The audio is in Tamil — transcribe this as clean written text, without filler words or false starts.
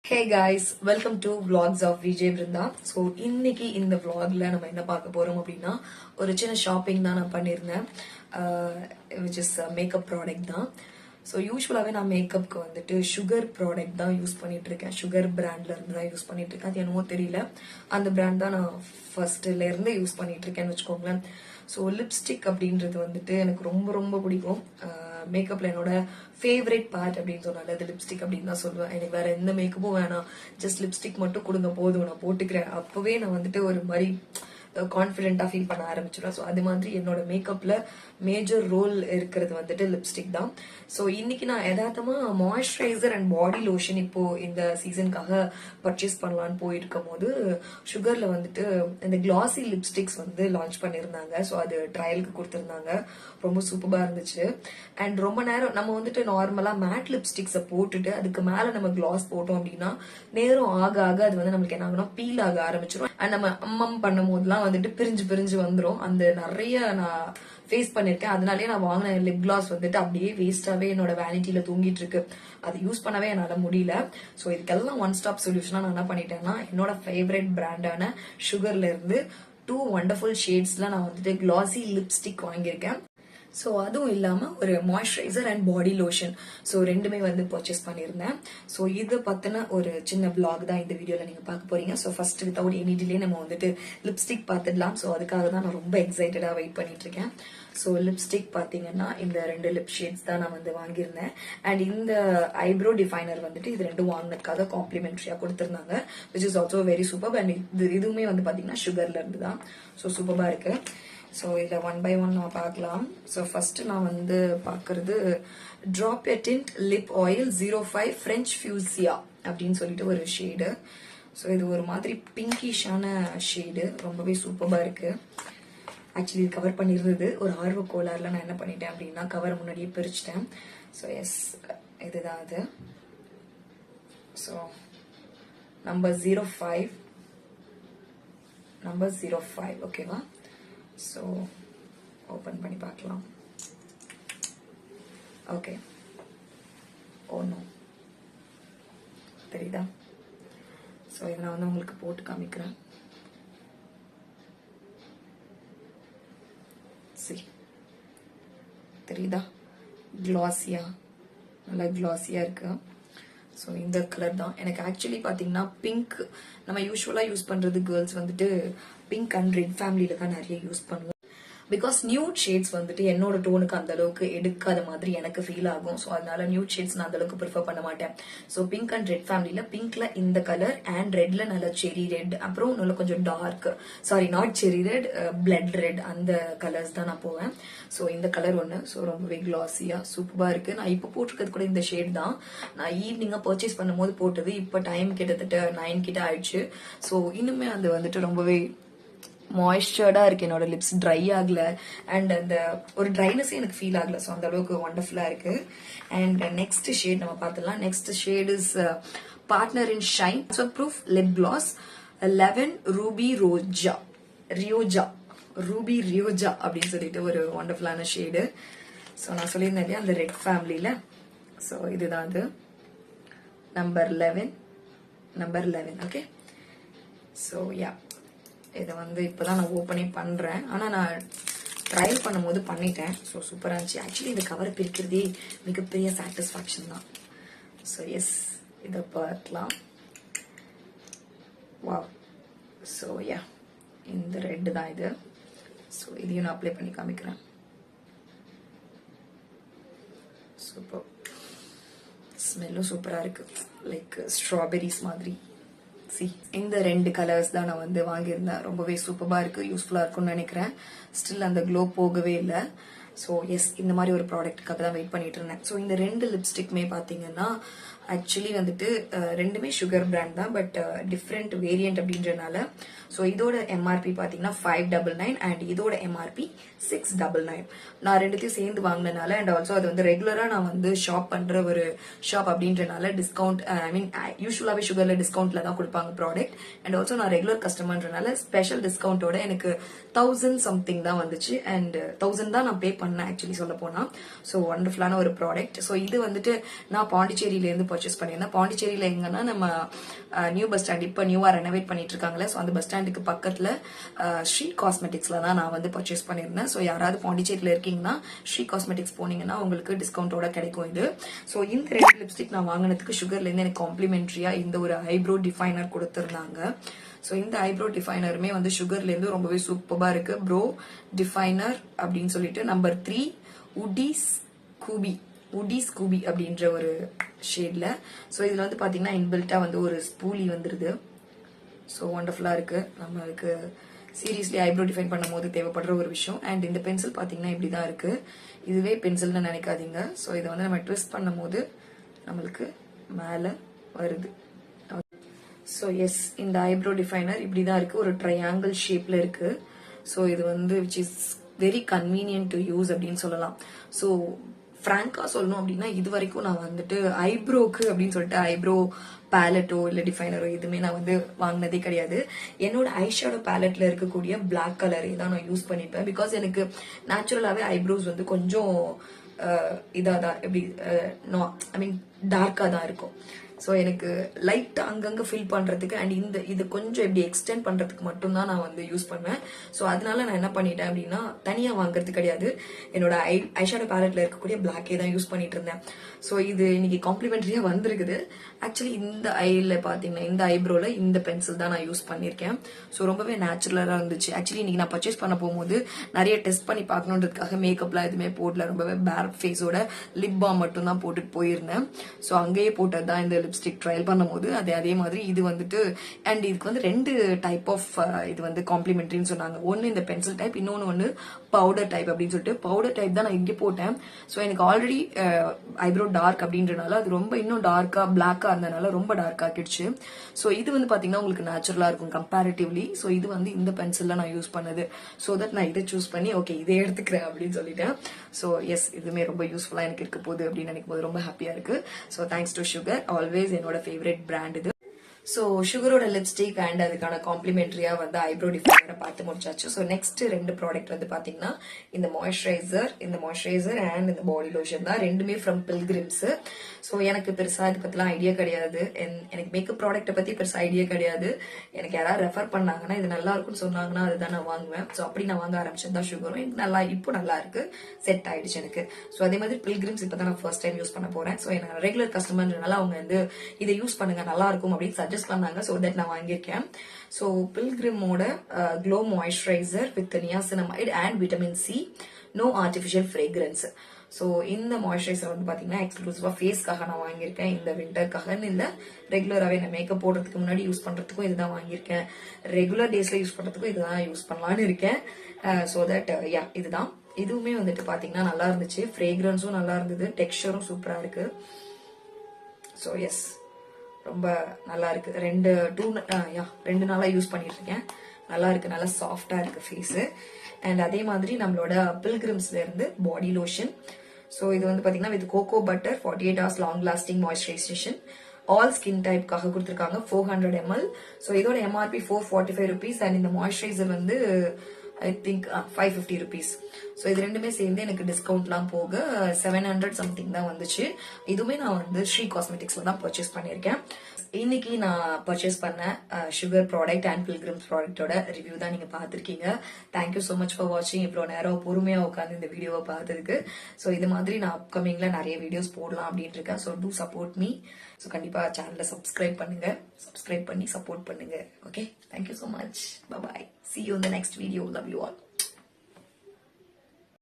Hey guys, welcome to vlogs of Vijay Brinda. So இன்னைக்கு இந்த vlogல நம்ம என்ன பார்க்க போறோம் அப்படின்னா ஒரு சின்ன ஷாப்பிங் தான் நான் பண்ணிருந்தேன், which is மேக்கப் ப்ராடக்ட் தான். ஸோ யூஸ்வலாகவே நான் மேக்கப்க்கு வந்துட்டு சுகர் ப்ராடக்ட் தான் யூஸ் பண்ணிட்டு இருக்கேன். சுகர் பிராண்ட்ல இருந்து தான் யூஸ் பண்ணிட்டு இருக்கேன். அது என்னவோ தெரியல, அந்த பிராண்ட் தான் நான் ஃபர்ஸ்ட்ல இருந்து யூஸ் பண்ணிட்டு இருக்கேன்னு வச்சுக்கோங்களேன். ஸோ லிப்ஸ்டிக் அப்படின்றது வந்துட்டு எனக்கு ரொம்ப ரொம்ப பிடிக்கும். மேக்கப்ல என்னோட ஃபேவரட் பார்ட் அப்படின்னு சொன்னால அது லிப்ஸ்டிக் அப்படின்னு தான் சொல்லுவேன். எனக்கு வேற எந்த மேக்கப்பும் வேணாம், ஜஸ்ட் லிப்ஸ்டிக் மட்டும் கொடுங்க போதும், நான் போட்டுக்கிறேன். அப்பவே நான் வந்துட்டு ஒரு மாதிரி கான்ஃபிடென்ட்டா ஃபீல் பண்ண ஆரம்பிச்சிடும். ஸோ அது மாதிரி என்னோட மேக்கப்ல மேஜர் ரோல் இருக்கிறது வந்துட்டு லிப்ஸ்டிக் தான். ஸோ இன்னைக்கு நான் யதார்த்தமா மாய்ஸ்சரைசர் அண்ட் பாடி லோஷன் இப்போ இந்த சீசனுக்காக பர்ச்சேஸ் பண்ணலான்னு போயிருக்கும் போது சுகர்ல வந்துட்டு இந்த கிளாசி லிப்ஸ்டிக்ஸ் வந்து லான்ச் பண்ணியிருந்தாங்க. ஸோ அது ட்ரையலுக்கு கொடுத்துருந்தாங்க. ரொம்ப சூப்பரா இருந்துச்சு. அண்ட் ரொம்ப நேரம் நம்ம வந்துட்டு நார்மலா மேட் லிப்ஸ்டிக்ஸை போட்டுட்டு அதுக்கு மேல நம்ம கிளாஸ் போட்டோம் அப்படின்னா நேரம் ஆக ஆக அது வந்து நம்மளுக்கு என்ன ஆகும்னா பீல் ஆக ஆரம்பிச்சிடும். அண்ட் நம்ம அம்மம் பண்ணும் போதுலாம் வந்துட்டு பிரிஞ்சு பிரிஞ்சு வந்துடும். அந்த நிறைய நான் ஃபேஸ் பண்ணிருக்கேன். அதனாலேயே நான் வாங்கின லிப் கிளாஸ் வந்துட்டு அப்படியே வேஸ்டாவே என்னோட வேனிட்டியில தூங்கிட்டு இருக்கு. அது யூஸ் பண்ணவே என்னால முடியல. ஸோ இதுக்கெல்லாம் ஒன் ஸ்டாப் சொல்யூஷனா நான் என்ன பண்ணிட்டேன்னா என்னோட ஃபேவரட் பிராண்டான சுகர்ல இருந்து 2 வண்டர்ஃபுல் ஷேட்ஸ்ல நான் வந்துட்டு கிளாசி லிப்ஸ்டிக் வாங்கியிருக்கேன். ஸோ அதுவும் இல்லாம ஒரு moisturiser and body lotion, so ரெண்டுமே வந்து பர்ச்சேஸ் பண்ணியிருந்தேன். ஸோ இதை பத்தின ஒரு சின்ன பிளாக் தான் இந்த வீடியோல நீங்க பார்க்க போறீங்க. So first without any delay நம்ம வந்துட்டு லிப்ஸ்டிக் பார்த்துடலாம். ஸோ அதுக்காக தான் நான் ரொம்ப எக்ஸைட்டடா வெயிட் பண்ணிட்டு இருக்கேன். ஸோ லிப்ஸ்டிக் பாத்தீங்கன்னா இந்த 2 லிப் ஷேட்ஸ் தான் நான் வந்து வாங்கியிருந்தேன். அண்ட் இந்த ஐப்ரோ டிஃபைனர் வந்துட்டு இது ரெண்டும் வாங்கினதுக்காக காம்ப்ளிமெண்ட்ரியா கொடுத்திருந்தாங்க, which is also very super. And இதுவுமே வந்து பாத்தீங்கன்னா சுகர்ல இருந்து தான். ஸோ சூப்பரா இருக்கு. ஸோ இதில் 1 by 1 நான் பார்க்கலாம். ஸோ ஃபர்ஸ்ட் நான் வந்து பார்க்கறது ட்ராப் எ டிண்ட் லிப் ஆயில் 05 ஃப்ரெஞ்ச் ஃபியூசியா அப்படின்னு சொல்லிட்டு ஒரு ஷேடு. ஸோ இது ஒரு மாதிரி பிங்கிஷான ஷேடு, ரொம்பவே சூப்பராக இருக்கு. ஆக்சுவலி இது கவர் பண்ணிருந்தது ஒரு ஆர்வ கோளாறுல நான் என்ன பண்ணிட்டேன் அப்படின்னா கவர் முன்னாடியே பிரிச்சுட்டேன். ஸோ எஸ், இதுதான் அது. ஸோ நம்பர் 05 ஓகேவா. ஸோ ஓப்பன் பண்ணி பார்க்கலாம். ஓகே, நோ தெரியுதா? ஸோ இதை நான் வந்து உங்களுக்கு போட்டு காமிக்கிறேன். சரி, தெரியுதா? கிளாஸியா, நல்லா கிளாஸியா இருக்கு. ஸோ இந்த கலர் தான் எனக்கு ஆக்சுவலி பார்த்தீங்கன்னா பிங்க், நம்ம யூஸ்வலாக யூஸ் பண்ணுறது கேர்ள்ஸ் வந்துட்டு பிங்க் அண்ட் ரெட் ஃபேமிலியில தான் நிறைய யூஸ் பண்ணுவோம். பிகாஸ் நியூட் ஷேட்ஸ் வந்துட்டு என்னோட டோனுக்கு அந்த அளவுக்கு எடுக்காத மாதிரி எனக்கு ஃபீல் ஆகும். ஸோ அதனால நியூட் ஷேட்ஸ் நான் அந்த அளவுக்கு ப்ரிஃபர் பண்ண மாட்டேன். ஸோ பிங்க் அண்ட் ரெட் ஃபேமிலியில பிங்க்ல இந்த கலர் அண்ட் ரெட்ல நல்ல செரி ரெட், அப்புறம் நல்ல கொஞ்சம் டார்க், சாரி நாட் செரி ரெட், பிளட் ரெட், அந்த கலர்ஸ் தான் நான் போவேன். ஸோ இந்த கலர் ஒன்று. ஸோ ரொம்பவே கிளாஸியா சூப்பரா இருக்கு. நான் இப்போ போட்டிருக்கிறது கூட இந்த ஷேட் தான். நான் ஈவினிங்கா பர்ச்சேஸ் பண்ணும் போது போட்டது. இப்போ டைம் கிட்டத்தட்ட 9 கிட்ட ஆயிடுச்சு. ஸோ இன்னுமே அது வந்துட்டு ரொம்பவே மாய்ஸ்சர்டா இருக்கு. என்னோட லிப்ஸ் ட்ரை ஆகல அண்ட் அந்த ஒரு ட்ரைனஸ் எனக்கு ஃபீல் ஆகல. ஸோ அந்த அளவுக்கு வண்டர்ஃபுல்லா இருக்கு. அண்ட் நெக்ஸ்ட் ஷேட் நம்ம பார்த்துலாம். Next shade is partner in shine proof lip gloss 11 Ruby Rioja அப்படின்னு சொல்லிட்டு ஒரு வண்டர்ஃபுல்லான ஷேடு. ஸோ நான் சொல்லியிருந்தேன் இல்லையா அந்த ரெட் ஃபேமிலியில. ஸோ இதுதான் அது, நம்பர் 11 ஓகே. ஸோ யா, இதை வந்து இப்போதான் நான் ஓப்பனே பண்றேன். ஆனால் நான் ட்ரையல் பண்ணும்போது பண்ணிட்டேன். ஸோ சூப்பராக இருந்துச்சு. ஆக்சுவலி இந்த கவரை பிரிக்கிறதே மிகப்பெரிய சாட்டிஸ்ஃபேக்ஷன் தான். ஸோ எஸ், இதை பார்க்கலாம். வாவ். ஸோ யா, இந்த ரெட் தான் இது. ஸோ இதையும் நான் அப்ளை பண்ணி காமிக்கிறேன். சூப்பர், ஸ்மெல்லும் சூப்பராக இருக்கு, லைக் ஸ்ட்ராபெரிஸ் மாதிரி. இந்த 2 கலர்ஸ் தான் நான் வந்து வாங்கியிருந்தேன். ரொம்பவே சூப்பரா இருக்கு, யூஸ்ஃபுல்லா இருக்கும்னு நினைக்கிறேன். ஸ்டில் அந்த க்ளோ போகவே இல்லை. ஸோ எஸ், இந்த மாதிரி ஒரு ப்ராடக்ட்டுக்காக தான் வெயிட் பண்ணிட்டு இருந்தேன். ஸோ இந்த 2 லிப்ஸ்டிக்மே பார்த்தீங்கன்னா ஆக்சுவலி வந்துட்டு ரெண்டுமே சுகர் பிராண்ட் தான், பட் டிஃப்ரெண்ட் வேரியன்ட் அப்படின்றனால. ஸோ இதோட எம்ஆர்பி பார்த்தீங்கன்னா 599 அண்ட் இதோட எம்ஆர்பி 699. நான் ரெண்டுத்தையும் சேர்ந்து வாங்கினனால அண்ட் ஆல்சோ அது வந்து ரெகுலரா நான் வந்து ஷாப் பண்ற ஒரு ஷாப் அப்படின்றனால டிஸ்கவுண்ட், ஐ மீன் யூஸ்வலாவே சுகர்ல டிஸ்கவுண்ட்ல தான் கொடுப்பாங்க ப்ராடக்ட். அண்ட் ஆல்சோ நான் ரெகுலர் கஸ்டமர்ன்றனால ஸ்பெஷல் டிஸ்கவுண்டோட எனக்கு 1000 சம்திங் தான் வந்துச்சு. அண்ட் 1000 தான் நான் பே பண்ணேன் ஆக்சுவலி சொல்ல போனா. ஸோ வண்டர்ஃபுல்லான ஒரு ப்ராடக்ட். ஸோ இது வந்துட்டு நான் பாண்டிச்சேரியில இருந்து பர்ச்சேஸ் பண்ணியிருந்தேன். பாண்டிச்சேரியில எங்கன்னா நம்ம நியூ பஸ் ஸ்டாண்ட் இப்போ நியூவா ரெனோவேட் பண்ணிட்டு இருக்காங்களே, ஸோ அந்த பஸ் ஸ்டாண்டுக்கு பக்கத்துல ஸ்ரீ காஸ்மெட்டிக்ஸ்ல தான் நான் வந்து பர்ச்சேஸ் பண்ணியிருந்தேன். ஸோ யாராவது பாண்டிச்சேரியில இருக்கீங்கன்னா ஸ்ரீ காஸ்மெட்டிக்ஸ் போனீங்கன்னா உங்களுக்கு டிஸ்கவுண்டோட கிடைக்கும் இது. ஸோ இந்த 2 லிப்ஸ்டிக் நான் வாங்கினதுக்கு சுகர்ல இருந்து எனக்கு காம்ப்ளிமெண்ட்ரியா இந்த ஒரு ஐப்ரோ டிஃபைனர் கொடுத்துருந்தாங்க. ஸோ இந்த ஐப்ரோ டிஃபைனருமே வந்து சுகர்ல இருந்து ரொம்பவே சூப்பரா இருக்கு. ப்ரோ டிஃபைனர் அப்படின்னு சொல்லிட்டு நம்பர் 3 உடிஸ் கூபி அப்படின்ற ஒரு ஷேட்ல. ஸோ இதுல வந்து பாத்தீங்கன்னா இன்பில்ட்டா வந்து ஒரு ஸ்பூலி வந்துருது. ஸோ ஒண்டர்ஃபுல்லா இருக்கு. நம்மளுக்கு சீரியஸ்லி ஐப்ரோ டிஃபைன் பண்ணும் போது தேவைப்படுற ஒரு விஷயம். அண்ட் இந்த பென்சில் பாத்தீங்கன்னா இப்படிதான் இருக்கு. இதுவே பென்சில்னு நினைக்காதீங்க. ஸோ இதை வந்து நம்ம ட்விஸ்ட் பண்ணும் போது நம்மளுக்கு மேல வருது. ஸோ எஸ், இந்த ஐப்ரோ டிஃபைனர் இப்படிதான் இருக்கு. ஒரு ட்ரையாங்கிள் ஷேப்ல இருக்கு. ஸோ இது வந்து which is very convenient to use அப்படின்னு சொல்லலாம். ஸோ ஃப்ராங்கா சொல்லணும் அப்படின்னா இது வரைக்கும் நான் வந்துட்டு ஐப்ரோக்கு அப்படின்னு சொல்லிட்டு ஐப்ரோ பேலட்டோ இல்ல டிஃபைனரோ எதுவுமே நான் வந்து வாங்கினதே கிடையாது. என்னோட ஐஷேடோ பேலட்ல இருக்கக்கூடிய பிளாக் கலரே தான் நான் யூஸ் பண்ணிப்பேன். பிகாஸ் எனக்கு நேச்சுரலாவே ஐப்ரோஸ் வந்து கொஞ்சம் இதாதான் எப்படி ஐ மீன் டார்க்கா தான் இருக்கும். ஸோ எனக்கு லைட்டா அங்கங்க ஃபில் பண்றதுக்கு அண்ட் இது கொஞ்சம் எப்படி எக்ஸ்டெண்ட் பண்றதுக்கு மட்டும் தான் நான் வந்து யூஸ் பண்ணுவேன். ஸோ அதனால நான் என்ன பண்ணிட்டேன் அப்படின்னா தனியா வாங்குறது கிடையாது. என்னோட ஐஷேடோ பேலட்ல இருக்கக்கூடிய பிளாக்கே தான் யூஸ் பண்ணிட்டு இருந்தேன். ஸோ இது இன்னைக்கு காம்ப்ளிமெண்டரியா வந்திருக்குது. ஆக்சுவலி இந்த ஐல பாத்தீங்கன்னா இந்த ஐப்ரோல இந்த பென்சில் தான் நான் யூஸ் பண்ணிருக்கேன். ஸோ ரொம்பவே நேச்சுரலா இருந்துச்சு. ஆக்சுவலி இன்னைக்கு நான் பர்ச்சேஸ் பண்ண போகும்போது நிறைய டெஸ்ட் பண்ணி பார்க்கணுன்றதுக்காக மேக்கப்லாம் எதுவுமே போடல. ரொம்பவே பேர் ஃபேஸோட லிப் பாம் மட்டும் தான் போட்டுட்டு போயிருந்தேன். ஸோ அங்கேயே போட்டது தான் இந்த லிப்ஸ்டிக் ட்ரையல் பண்ணும்போது அதே மாதிரி இது வந்துட்டு அண்ட் இதுக்கு வந்து 2 டைப் ஆஃப் இது வந்து காம்ப்ளிமெண்ட்ரின்னு சொன்னாங்க. ஒன்னு இந்த பென்சில் டைப், இன்னொன்னு பவுடர் டைப் அப்படின்னு சொல்லிட்டு பவுடர் டைப் தான் நான் இங்கே போட்டேன். ஸோ எனக்கு ஆல்ரெடி ஐப்ரோ டார்க் அப்படின்றனால அது ரொம்ப இன்னும் டார்க்கா பிளாக்கா இருந்தனால ரொம்ப டார்க் ஆக்கிடுச்சு. ஸோ இது வந்து பாத்தீங்கன்னா உங்களுக்கு நேச்சுரலா இருக்கும் கம்பேரிட்டிவ்லி. ஸோ இது வந்து இந்த பென்சில்ல நான் யூஸ் பண்ணது. ஸோ தட் நான் இதை சூஸ் பண்ணி ஓகே இதை எடுத்துக்கிறேன் அப்படின்னு சொல்லிட்டேன். ஸோ எஸ், இதுவுமே ரொம்ப யூஸ்ஃபுல்லா எனக்கு இருக்க போகுது அப்படின்னு நினைக்கும் போது ரொம்ப ஹாப்பியா இருக்கு. So thanks to sugar, always என்னோட ஃபேவரட் பிராண்ட் இது. ஸோ சுகரோட லிப்ஸ்டிக் அண்ட் அதுக்கான காம்ப்ளிமெண்டரியா வந்து ஐப்ரோ டிஃபைனரை பார்த்து முடிச்சாச்சு. ஸோ நெக்ஸ்ட் 2 ப்ராடக்ட் வந்து பாத்தீங்கன்னா இந்த மாய்ஸ்சரைசர் அண்ட் இந்த பாடி லோஷன் தான். ரெண்டுமே ஃப்ரம் பில்கிரிம்ஸ். ஸோ எனக்கு பெருசா இதை பத்திலாம் ஐடியா கிடையாது. எனக்கு மேக்கப் ப்ராடக்ட்டை பத்தி பெருசா ஐடியா கிடையாது. எனக்கு யாராவது ரெஃபர் பண்ணாங்கன்னா இது நல்லா இருக்கும்னு சொன்னாங்கன்னா அதுதான் நான் வாங்குவேன். ஸோ அப்படி நான் வாங்க ஆரம்பிச்சது தான் சுகரும். இப்போ நல்லா இருக்கு, செட் ஆயிடுச்சு எனக்கு. ஸோ அதே மாதிரி பில்கிரிம்ஸ் இப்பதான் நான் ஃபர்ஸ்ட் டைம் யூஸ் பண்ண போறேன். ஸோ எனக்கு ரெகுலர் கஸ்டமர்னால அவங்க வந்து இதை யூஸ் பண்ணுங்க நல்லா இருக்கும் அப்படின்னு சஜஸ்ட் பண்ணாங்க. சோ தட் நான் வாங்கியிருக்கேன். சோ பில்கிரிமோட glow moisturiser with niacinamide and vitamin C, no artificial fragrance. So இந்த மாய்ஸ்சரைசர் வந்து பாத்தீங்கன்னா எக்ஸ்க்ளூசிவா ஃபேஸ்க்காக நான் வாங்கியிருக்கேன். இந்த விண்டர்க்காகன்னு இல்ல, ரெகுலராகவே நான் மேக்கப் போடுறதுக்கு முன்னாடி யூஸ் பண்றதுக்கும் இதுதான் வாங்கியிருக்கேன். ரெகுலர் டேஸ்ல யூஸ் பண்றதுக்கும் இதுதான் யூஸ் பண்ணலான்னு இருக்கேன். சோ தட் இதுதான். இதுவுமே வந்துட்டு பாத்தீங்கன்னா நல்லா இருந்துச்சு. ஃப்ரேக்ரன்ஸும் நல்லா இருந்தது, டெக்ஸ்சரும் சூப்பரா இருக்கு. சோ எஸ், ரொம்ப நல்லா இருக்கு. 2 நாளா யூஸ் பண்ணிட்டு இருக்கேன். நல்லா இருக்கு, நல்லா சாஃப்டா இருக்கு ஃபேஸ். அண்ட் அதே மாதிரி நம்மளோட பில்கிரிம்ஸ்ல இருந்து பாடி லோஷன். ஸோ இது வந்து பாத்தீங்கன்னா with cocoa butter 48 hours long lasting moisturisation, all skin டைப்காக கொடுத்துருக்காங்க. 400 ml. ஸோ இதோட எம்ஆர்பி 445 rupees. அண்ட் இந்த மாய்ஸ்சரைசர் வந்து ஐ திங்க் 550 rupees. ஸோ இது ரெண்டுமே சேர்ந்து எனக்கு டிஸ்கவுண்ட்லாம் போக 700 சம்திங் தான் வந்துச்சு. இதுவுமே நான் வந்து ஸ்ரீ காஸ்மெட்டிக்ஸ்ல தான் பர்ச்சேஸ் பண்ணியிருக்கேன். இன்னைக்கு நான் பர்ச்சேஸ் பண்ண சுகர் ப்ராடக்ட் அண்ட் பில்கிரிம்ஸ் ப்ராடக்டோட ரிவ்யூ தான் நீங்க பார்த்திருக்கீங்க. தேங்க்யூ சோ மச் ஃபார் வாட்சிங். இவ்வளவு நேரம் பொறுமையா உட்காந்து இந்த வீடியோவை பார்த்ததுக்கு. ஸோ இது மாதிரி நான் அப்கமிங்ல நிறைய வீடியோஸ் போடலாம் அப்படின்னு இருக்கேன். So to support me. So கண்டிப்பா சேனலை சப்ஸ்கிரைப் பண்ணி சப்போர்ட் பண்ணுங்க. Okay, thank you so much. Bye. See you in the next video. Love you all.